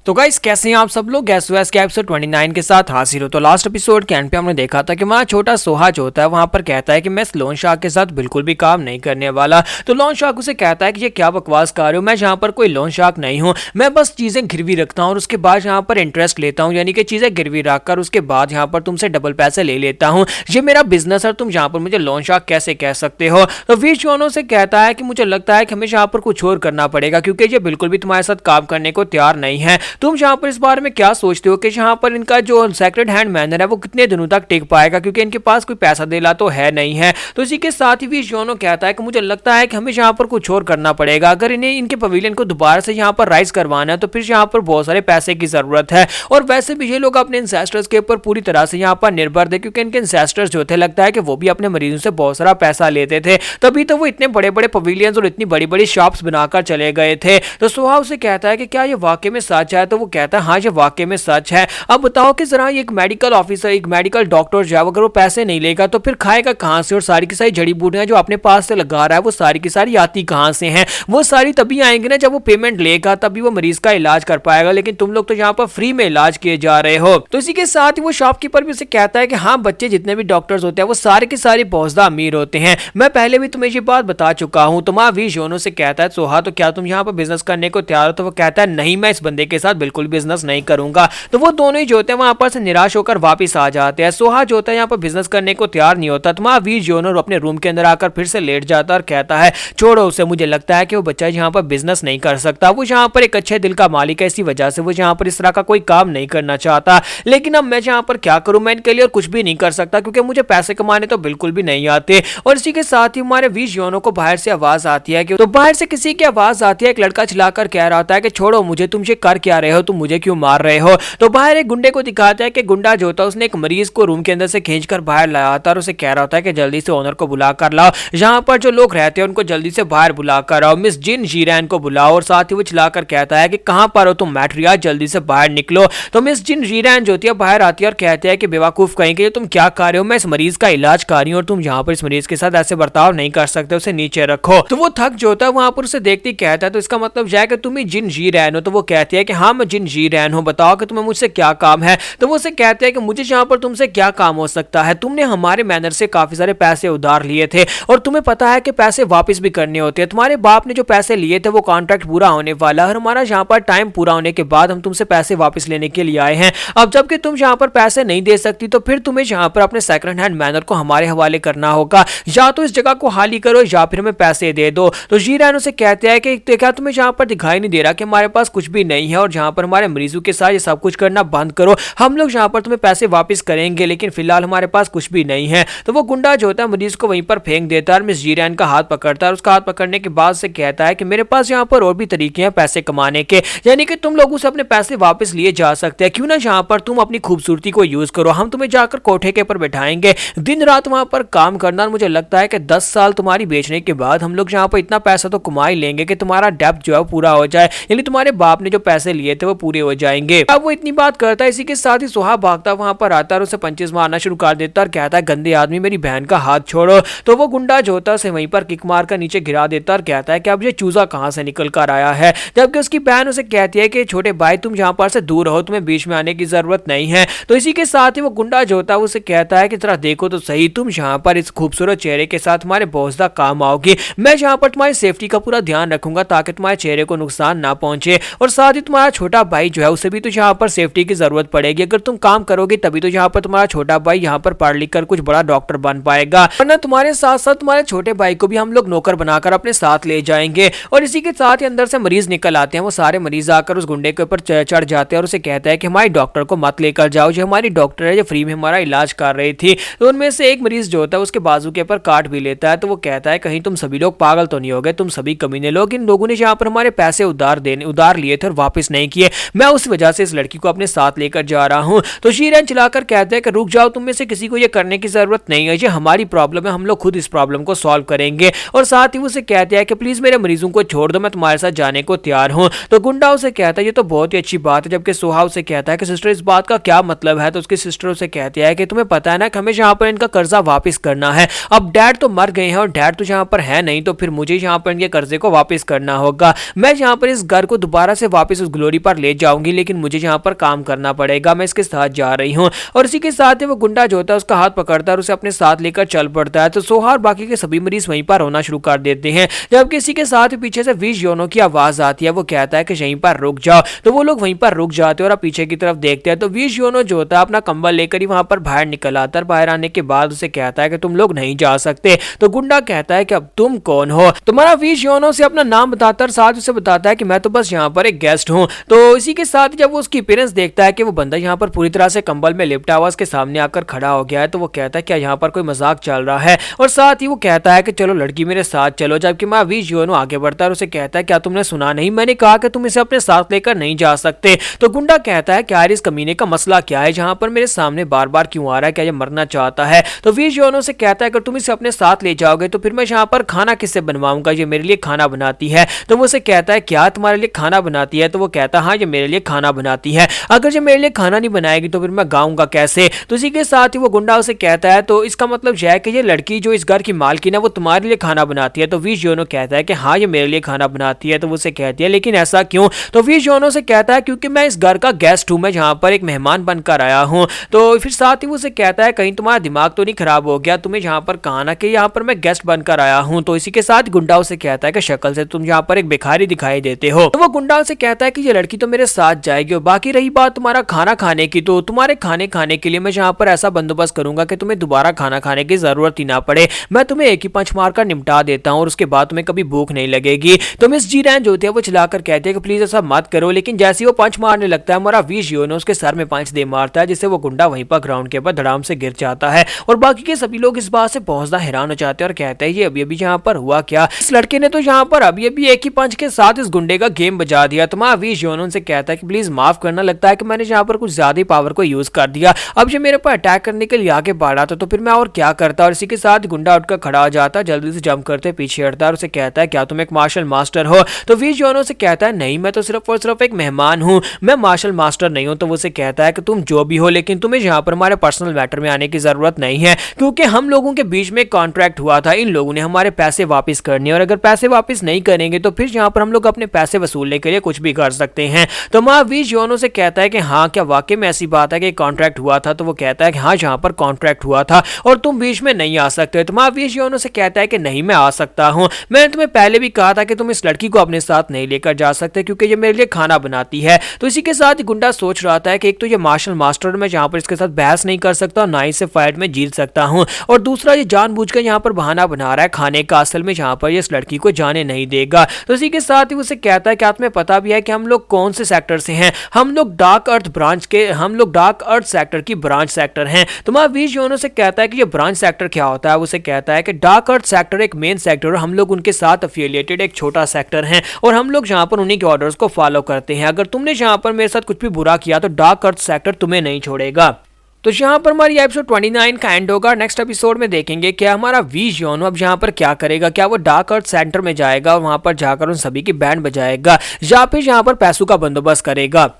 तो गाइस कैसे हैं आप सब लोग। गैस वैस के एपिसोड 29 के साथ हाजिर हो। तो लास्ट एपिसोड के एंड पे हमने देखा था कि वहाँ छोटा सोहा जो होता है वहाँ पर कहता है कि मैं इस लोन शार्क के साथ बिल्कुल भी काम नहीं करने वाला। तो लोन शार्क उसे कहता है कि ये क्या बकवास कर रहे हो, मैं यहाँ पर कोई लोन शार्क नहीं हूँ, मैं बस चीजें गिरवी रखता हूँ और उसके बाद यहाँ पर इंटरेस्ट लेता हूँ, यानी कि चीजें गिरवी रखकर उसके बाद यहाँ पर तुमसे डबल पैसे ले लेता हूँ। ये मेरा बिजनेस है, तुम यहाँ पर मुझे लोन शार्क कैसे कह सकते हो। तो वीर जोनो से कहता है कि मुझे लगता है कि हमें यहाँ पर कुछ और करना पड़ेगा, क्योंकि ये बिल्कुल भी तुम्हारे साथ काम करने को तैयार नहीं है। तुम यहाँ पर इस बारे में क्या सोचते हो कि यहाँ पर इनका जो सेक्रेड हैंड मैनर है वो कितने दिनों तक टिक पाएगा, क्योंकि इनके पास कोई पैसा देला तो है नहीं है। तो इसी के साथ ही जोनो कहता है कि मुझे लगता है कि हमें यहाँ पर कुछ और करना पड़ेगा। अगर इन्हें इनके पवेलियन को दोबारा से यहाँ पर राइज करवाना है तो फिर यहाँ पर बहुत सारे पैसे की जरूरत है। और वैसे भी ये लोग अपने इंसेस्टर्स के ऊपर पूरी तरह से यहाँ पर निर्भर थे, क्योंकि इनके इंसेस्टर्स जो थे लगता है कि वो भी अपने मरीजों से बहुत सारा पैसा लेते थे, तभी तो वो इतने बड़े बड़े पवेलियंस और इतनी बड़ी बड़ी शॉप्स बनाकर चले गए थे। तो सोहा उसे कहता है कि क्या ये वाकई में सच है। तो वो कहता है हाँ ये वाकई में सच है। अब बताओ कि जरा एक मेडिकल ऑफिसर, एक मेडिकल डॉक्टर जो है अगर वो पैसे नहीं लेगा तो फिर खाएगा कहां से, और सारी की सारी जड़ी बूटियां जो अपने पास से लगा रहा है वो सारी की सारी आती कहां से हैं। वो सारी तभी आएंगे ना जब वो पेमेंट लेगा, तभी वो मरीज का इलाज कर पाएगा, लेकिन तुम लोग तो यहाँ पर फ्री में इलाज किए जा रहे हो। तो इसी के साथ ही वो शॉपकीपर भी उसे कहता है कि हाँ बच्चे जितने भी डॉक्टर्स होते हैं वो सारे के सारे बहुत ज्यादा अमीर होते हैं, मैं पहले भी तुम्हें ये बात बता चुका हूँ। तो माँ वी जोनो से कहता है सोहा तो क्या तुम यहाँ पर बिजनेस करने को तैयार हो। तो वो कहता है नहीं, मैं इस बंदे के साथ बिल्कुल बिजनेस नहीं करूंगा। तो वो दोनों ही जो होते हैं वहां पर से निराश होकर वापस आ जाते हैं। सोहा जो होता है यहाँ पर बिजनेस करने को तैयार नहीं होता। तो वहां वीर जोनो अपने रूम के अंदर आकर फिर से लेट जाता और कहता है छोड़ो उसे, मुझे लगता है कि वो बच्चा यहाँ पर बिजनेस नहीं कर सकता, वो यहाँ पर एक अच्छे दिल का मालिक है, इसी वजह से वो यहाँ पर इस तरह का कोई काम नहीं करना चाहता। लेकिन अब मैं यहाँ पर क्या करूं, मैं इनके लिए कुछ भी नहीं कर सकता, क्योंकि मुझे पैसे कमाने तो बिल्कुल भी नहीं आते। और इसी के साथ ही हमारे वीर जोनो को बाहर से आवाज आती है कि तो बाहर से किसी की आवाज आती है, एक लड़का चिल्लाकर कह रहा होता है कि छोड़ो मुझे, तुम ये कर क्या रहे हो, तुम मुझे क्यों मार रहे हो। तो बाहर एक गुंडे को दिखाता है कि गुंडा जो होता है उसने एक मरीज को रूम के अंदर से खींचकर बाहर लाया होता है और उसे कह रहा होता है कि जल्दी से ओनर को बुला कर लाओ, यहाँ पर जो लोग रहते हैं उनको जल्दी से बाहर बुला कर आओ, मिस जिन जीरैन को बुलाओ। और साथ ही वो चिल्लाकर कहता है कि कहां पर हो तुम मैट्रिया, जल्दी से बाहर निकलो। तो मिस जिन जीरैन जो होती है बाहर आती है और कहती है कि बेवकूफ कहेंगे तुम क्या कर रहे हो, मैं इस मरीज का इलाज कर रही हूँ और तुम यहाँ पर इस मरीज के साथ ऐसे बर्ताव नहीं कर सकते, उसे नीचे रखो। तो वो थक जो होता है वहां पर उसे देखती कहता है तो इसका मतलब यह है कि तुम ही जिन जीरैन हो। तो वो कहती है कि हाँ मैं जिन जीरैन हूँ, बताओ कि तुम्हें मुझसे क्या काम है। तो वो उसे कहते हैं कि मुझे यहाँ पर तुमसे क्या काम हो सकता है, तुमने हमारे मैनर से काफी सारे पैसे उधार लिए थे और तुम्हें पता है कि पैसे वापस भी करने होते हैं। तुम्हारे बाप ने जो पैसे लिए थे वो कॉन्ट्रैक्ट पूरा होने वाला है और हमारा यहाँ पर टाइम पूरा होने के बाद हम तुमसे पैसे वापस लेने के लिए आए हैं। अब जबकि तुम यहाँ पर पैसे नहीं दे सकती तो फिर तुम्हें यहाँ पर अपने सेकंड हैंड मैनर को हमारे हवाले करना होगा, या तो इस जगह को खाली करो या फिर हमें पैसे दे दो। तो जीरैन उसे कहते हैं कि क्या तुम्हें यहाँ पर दिखाई नहीं दे रहा कि हमारे पास कुछ भी नहीं है और जहाँ पर हमारे मरीजों के साथ ये सब कुछ करना बंद करो, हम लोग यहाँ पर तुम्हें पैसे वापस करेंगे, लेकिन फिलहाल हमारे पास कुछ भी नहीं है। तो वो गुंडा जो होता है मरीज को वहीं पर फेंक देता है और मिस जीरैन का हाथ पकड़ता है और उसका हाथ पकड़ने के बाद से कहता है कि मेरे पास यहाँ पर और भी तरीके हैं पैसे कमाने के, यानी कि तुम लोगों से अपने पैसे वापस लिए जा सकते हैं, क्यों ना यहाँ पर तुम अपनी खूबसूरती को यूज करो, हम तुम्हें जाकर कोठे के ऊपर बैठाएंगे, दिन रात वहां पर काम करना, और मुझे लगता है कि 10 साल तुम्हारी बेचने के बाद हम लोग यहाँ पर इतना पैसा तो कमा ही लेंगे कि तुम्हारा डेब्ट जो है पूरा हो जाए, यानी तुम्हारे बाप ने जो पैसे लिए थे वो पूरे हो जाएंगे। अब वो इतनी बात करता है, इसी के साथ ही सोहा भागता वहां पर आता है और उसे पंचेस मारना शुरू कर देता है और कहता है गंदे आदमी मेरी बहन का हाथ छोड़ो। तो वो गुंडा जो होता है उसे वहीं पर किक मार कर नीचे गिरा देता है और कहता है कि अब ये चूजा कहां से निकल कर आया है, जबकि उसकी बहन उसे कहती है कि छोटे भाई तुम यहाँ पर से दूर रहो, तुम्हें बीच में आने की जरूरत नहीं है। तो इसी के साथ ही वो गुंडा जो होता है उसे कहता है कि जरा देखो तो सही, तुम यहाँ पर इस खूबसूरत चेहरे के साथ हमारे बहुत ज्यादा काम आओगी, मैं यहाँ पर तुम्हारी सेफ्टी का पूरा ध्यान रखूंगा ताकि तुम्हारे चेहरे को नुकसान ना पहुंचे, और साथ ही तुम्हारा छोटा भाई जो है उसे भी तो यहाँ पर सेफ्टी की जरूरत पड़ेगी, अगर तुम काम करोगे तभी तो यहाँ पर तुम्हारा छोटा भाई यहाँ पर पढ़ लिख कर कुछ बड़ा डॉक्टर बन पाएगा, वरना तुम्हारे साथ साथ तुम्हारे छोटे भाई को भी हम लोग नौकर बनाकर अपने साथ ले जाएंगे। और इसी के साथ ही अंदर से मरीज निकल आते हैं, वो सारे मरीज आकर उस गुंडे के ऊपर चढ़ जाते हैं और उसे कहता है कि हमारी डॉक्टर को मत लेकर जाओ, जो हमारी डॉक्टर है जो फ्री में हमारा इलाज कर रही थी। तो उनमें से एक मरीज जो होता है उसके बाजू के ऊपर काट भी लेता है। तो वो कहता है कहीं तुम सभी लोग पागल तो नहीं हो गए, तुम सभी कमीने लोग, इन लोगों ने यहाँ पर हमारे पैसे उधार लिए थे और वापस नहीं किए, मैं उस वजह से इस लड़की को अपने साथ लेकर जा रहा हूँ। तो जीरैन चिल्लाकर कहते हैं कि रुक जाओ, तुम में से किसी को ये करने की जरूरत नहीं है, ये हमारी प्रॉब्लम है, हम लोग खुद इस प्रॉब्लम को सॉल्व करेंगे। और साथ ही उसे कहते हैं कि प्लीज मेरे मरीजों को छोड़ दो, मैं तुम्हारे साथ जाने को तैयार हूँ। तो गुंडा उसे कहता है ये तो बहुत ही अच्छी बात है, जबकि सोहा उसे कहता है कि सिस्टर इस बात का क्या मतलब है। तो उसकी सिस्टर उसे कहती है कि तुम्हें पता है ना कि हमें यहाँ पर इनका कर्जा वापस करना है, अब डैड तो मर गए हैं और डैड तो यहाँ पर है नहीं, तो फिर मुझे यहाँ पर इनके कर्जे को वापस करना होगा, मैं यहाँ पर इस घर को दोबारा से वापस उस ग्लोरी छोड़ी पर ले जाऊंगी, लेकिन मुझे यहाँ पर काम करना पड़ेगा, मैं इसके साथ जा रही हूँ। और इसी के साथ ही वो गुंडा जो होता है उसका हाथ पकड़ता है और उसे अपने साथ लेकर चल पड़ता है। तो सोहा और बाकी के सभी मरीज वहीं पर रोना शुरू कर देते हैं, जबकि इसी के साथ ही पीछे से विश योनो की आवाज आती है। वो कहता है कि यहीं पर रुक जाओ, तो वो लोग वहीं पर रुक जाते हैं और पीछे की तरफ देखते हैं। तो विश योनो जो होता है अपना कंबल लेकर ही वहां पर बाहर निकल आता है। बाहर आने के बाद उसे कहता है कि तुम लोग नहीं जा सकते। तो गुंडा कहता है कि अब तुम कौन हो। तुम्हारा विश योनो से अपना नाम बताता है, साथ उसे बताता है कि मैं तो बस यहाँ पर एक गेस्ट हूँ। तो इसी के साथ जब वो उसकी अपीयरेंस देखता है कि वो बंदा यहाँ पर पूरी तरह से कंबल में लिपटा हुआ उसके सामने आकर खड़ा हो गया है, तो वो कहता है क्या यहाँ पर कोई मजाक चल रहा है। और साथ ही वो कहता है कि चलो लड़की मेरे साथ चलो, जबकि मैं विश योनो आगे बढ़ता है और उसे कहता है क्या तुमने सुना नहीं, मैंने कहा कि तुम इसे अपने साथ लेकर नहीं जा सकते। तो गुंडा कहता है क्या इस कमीने का मसला क्या है, जहां पर मेरे सामने बार बार क्यों आ रहा है, क्या ये मरना चाहता है। तो विश योनो से कहता है अगर तुम इसे अपने साथ ले जाओगे तो फिर मैं यहाँ पर खाना किससे बनवाऊंगा, ये मेरे लिए खाना बनाती है। तो वो उसे कहता है क्या तुम्हारे लिए खाना बनाती है। तो वो कहता है हाँ ये मेरे लिए खाना बनाती है, अगर ये मेरे लिए खाना नहीं बनाएगी तो फिर मैं गाऊंगा कैसे। तो इसी के साथ ही वो गुंडा उसे कहता है तो इसका मतलब यह है कि ये लड़की जो इस घर की मालकिन है वो तुम्हारे लिए खाना बनाती है। तो विश योनो कहता है कि हाँ ये मेरे लिए खाना बनाती है। तो वो उसे कहती है लेकिन ऐसा क्यों। तो विश योनो से कहता है क्योंकि मैं इस घर का गेस्ट हूं, मैं यहाँ पर एक मेहमान बनकर आया हूँ। तो फिर साथ ही वो उसे कहता है कहीं तुम्हारा दिमाग तो नहीं खराब हो गया, तुम्हें यहाँ पर कहा ना कि यहाँ पर मैं गेस्ट बनकर आया हूँ। तो इसी के साथ गुंडा उसे कहता है कि शक्ल से तुम यहाँ पर एक भिखारी दिखाई देते हो। तो वो गुंडा उसे कहता है कि ये लड़की तो मेरे साथ जाएगी, और बाकी रही बात तुम्हारा खाना खाने की, तो तुम्हारे खाने खाने के लिए मैं यहाँ पर ऐसा बंदोबस्त करूंगा कि तुम्हें दोबारा खाना खाने की जरूरत ही ना पड़े। मैं तुम्हें एक ही पंच मारकर निपटा देता हूँ और उसके बाद तुम्हें कभी भूख नहीं लगेगी। तो मिस जी रैन जो होती है वो चिल्लाकर कहती है कि प्लीज ऐसा मत करो, लेकिन जैसे ही वो पंच मारने लगता है हमारा विश योनो उसके सर में पंच दे मारता है, जिससे वो गुंडा वहीं पर ग्राउंड के ऊपर धड़ाम से गिर जाता है। और बाकी के सभी लोग इस बात से बहुत ज्यादा हैरान हो जाते हैं और कहते हैं ये अभी अभी यहाँ पर हुआ क्या, इस लड़के ने तो यहाँ पर अभी अभी एक ही पंच के साथ इस गुंडे का गेम बजा दिया। तो विश योनो से कहता है कि प्लीज माफ करना, लगता है कि मैंने यहाँ पर कुछ ज्यादा पावर को यूज कर दिया, अब ये मेरे पर अटैक करने के लिए आगे बढ़ा था तो फिर मैं और क्या करता। और इसी के साथ गुंडा उठकर खड़ा हो जाता है, जल्दी से जंप करते पीछे हटता है और उसे कहता है क्या तुम एक मार्शल मास्टर हो। तो विश योनो से कहता है नहीं मैं तो सिर्फ और सिर्फ एक मेहमान हूँ, मैं मार्शल मास्टर नहीं हूँ। तो वो उसे कहता है कि तुम जो भी हो लेकिन तुम्हें यहाँ पर हमारे पर्सनल मैटर में आने की जरूरत नहीं है, क्योंकि हम लोगों के बीच में कॉन्ट्रैक्ट हुआ था, इन लोगों ने हमारे पैसे वापस करने, और अगर पैसे वापस नहीं करेंगे तो फिर यहाँ पर हम लोग अपने पैसे वसूलने के लिए कुछ भी कर सकते हैं। तो विश योनो से कहता है कि हाँ क्या वाकई में ऐसी बात है कि कॉन्ट्रैक्ट हुआ था। तो वो कहता है कि हाँ यहाँ पर कॉन्ट्रैक्ट हुआ था और तुम बीच में नहीं आ सकते। तो विश योनो से कहता है कि नहीं मैं आ सकता हूँ, मैंने तुम्हें पहले भी कहा था कि तुम इस लड़की को अपने साथ नहीं लेकर जा सकते क्योंकि ये मेरे लिए खाना बनाती है। तो इसी के साथ ही गुंडा सोच रहा था कि एक तो ये मार्शल मास्टर मैं यहाँ पर इसके साथ बहस नहीं कर सकता, ना ही से फाइट में जीत सकता हूँ, और दूसरा ये जानबूझकर यहाँ पर बहाना बना रहा है खाने का, असल में यहाँ पर ये इस लड़की को जाने नहीं देगा। तो इसी के साथ ही उसे कहता है क्या तुम्हें पता भी है कि हम लोग कौन से सेक्टर से हैं, हम लोग डार्क अर्थ सेक्टर की ब्रांच सेक्टर हैं। तो विश योनो से कहता है कि ये ब्रांच सेक्टर क्या होता है। उसे कहता है कि डार्क अर्थ सेक्टर एक मेन सेक्टर और हम लोग उनके साथ एफिलिएटेड एक छोटा सेक्टर हैं, और हम लोग यहाँ पर उन्हीं के ऑर्डर्स को फॉलो करते हैं। अगर तुमने यहाँ पर मेरे साथ कुछ भी बुरा किया तो डार्क अर्थ सेक्टर तुम्हें नहीं छोड़ेगा। तो यहाँ पर हमारी एपिसोड 29 का एंड होगा। नेक्स्ट एपिसोड में देखेंगे क्या हमारा विश योनो अब यहाँ पर क्या करेगा, क्या वो डार्क अर्थ सेंटर में जाएगा और वहां पर जाकर उन सभी की बैंड बजाएगा या फिर यहाँ पर पैसों का बंदोबस्त करेगा।